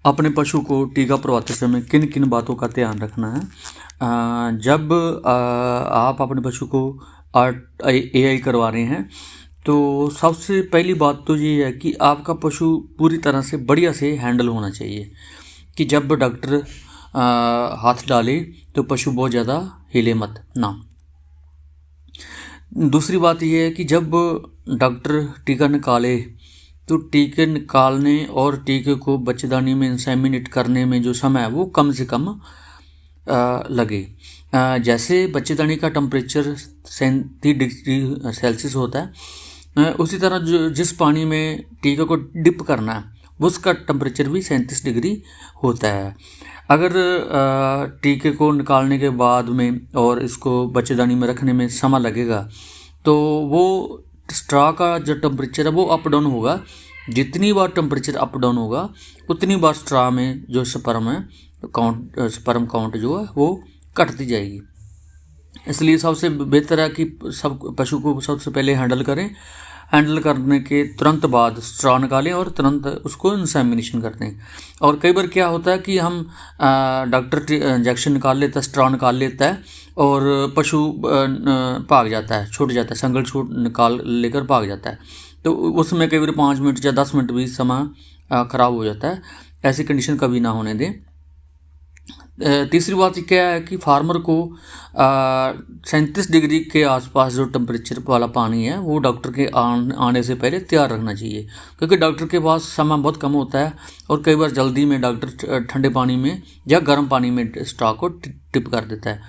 अपने पशु को टीका करवाते समय किन किन बातों का ध्यान रखना है। जब आप अपने पशु को AI करवा रहे हैं तो सबसे पहली बात तो ये है कि आपका पशु पूरी तरह से बढ़िया से हैंडल होना चाहिए कि जब डॉक्टर हाथ डाले तो पशु बहुत ज़्यादा हिले मत ना। दूसरी बात यह है कि जब डॉक्टर टीका निकाले तो टीके निकालने और टीके को बच्चेदानी में इंसेमिनेट करने में जो समय है वो कम से कम लगे। जैसे बच्चेदानी का टेम्परेचर 37 डिग्री सेल्सियस होता है, उसी तरह जो जिस पानी में टीके को डिप करना है उसका टेम्परेचर भी 37 डिग्री होता है। अगर टीके को निकालने के बाद में और इसको बच्चेदानी में रखने में समय लगेगा तो वो स्ट्रा का जो टेम्परेचर है वो अप डाउन होगा। जितनी बार टेम्परेचर अप डाउन होगा उतनी बार स्ट्रा में जो स्पर्म काउंट जो है वो घटती जाएगी। इसलिए सबसे बेहतर है कि सब पशु को सबसे पहले हैंडल करें। हैंडल करने के तुरंत बाद स्ट्रा निकालें और तुरंत उसको इंसेमिनेशन कर दें। और कई बार क्या होता है कि हम डॉक्टर इंजेक्शन निकाल लेता है, स्ट्रा निकाल लेता है और पशु भाग जाता है, छूट जाता है, संगल छूट निकाल लेकर भाग जाता है, तो उसमें कई बार 5 मिनट या 10 मिनट भी समय ख़राब हो जाता है। ऐसी कंडीशन कभी ना होने दें। तीसरी बात क्या है कि फार्मर को 37 डिग्री के आसपास जो टेम्परेचर वाला पानी है वो डॉक्टर के आने से पहले तैयार रखना चाहिए, क्योंकि डॉक्टर के पास समय बहुत कम होता है और कई बार जल्दी में डॉक्टर ठंडे पानी में या गर्म पानी में स्टॉक को टिप कर देता है।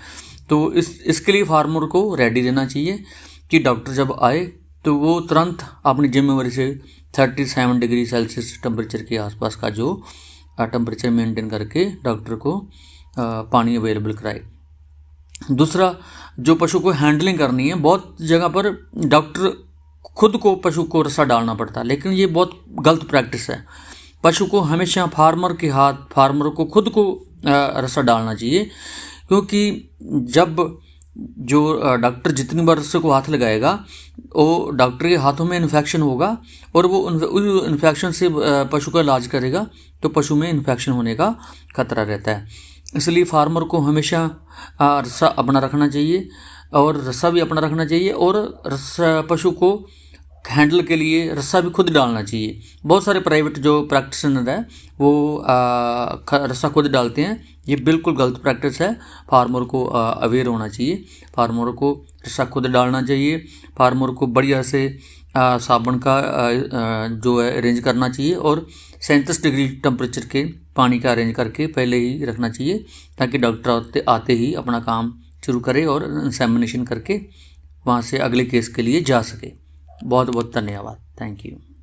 तो इसके लिए फार्मर को रेडी रहना चाहिए कि डॉक्टर जब आए तो वो तुरंत अपनी जिम्मेवारी से 37 डिग्री सेल्सियस टेम्परेचर के आसपास का जो टेम्परेचर मेंटेन करके डॉक्टर को पानी अवेलेबल कराए। दूसरा, जो पशु को हैंडलिंग करनी है, बहुत जगह पर डॉक्टर खुद को पशु को रस्सा डालना पड़ता है, लेकिन ये बहुत गलत प्रैक्टिस है। पशु को हमेशा फार्मर को खुद को रस्सा डालना चाहिए, क्योंकि जब जो डॉक्टर जितनी बार रस्से को हाथ लगाएगा वो डॉक्टर के हाथों में इन्फेक्शन होगा और वो उस इन्फेक्शन से पशु का इलाज करेगा तो पशु में इन्फेक्शन होने का खतरा रहता है। इसलिए फार्मर को हमेशा रस्सा अपना रखना चाहिए और रस्सा भी अपना रखना चाहिए और रस्सा पशु को हैंडल के लिए रस्सा भी खुद डालना चाहिए। बहुत सारे प्राइवेट जो प्रैक्टिशनर है वो रस्सा खुद डालते हैं, ये बिल्कुल गलत प्रैक्टिस है। फार्मर को अवेयर होना चाहिए, फार्मर को रस्सा खुद डालना चाहिए, फार्मर को बढ़िया से साबुन का जो है अरेंज करना चाहिए और 37 डिग्री टेम्परेचर के पानी का अरेंज करके पहले ही रखना चाहिए, ताकि डॉक्टर आते ही अपना काम शुरू करे और इंसेमिनेशन करके वहाँ से अगले केस के लिए जा सके। बहुत बहुत धन्यवाद। Thank you.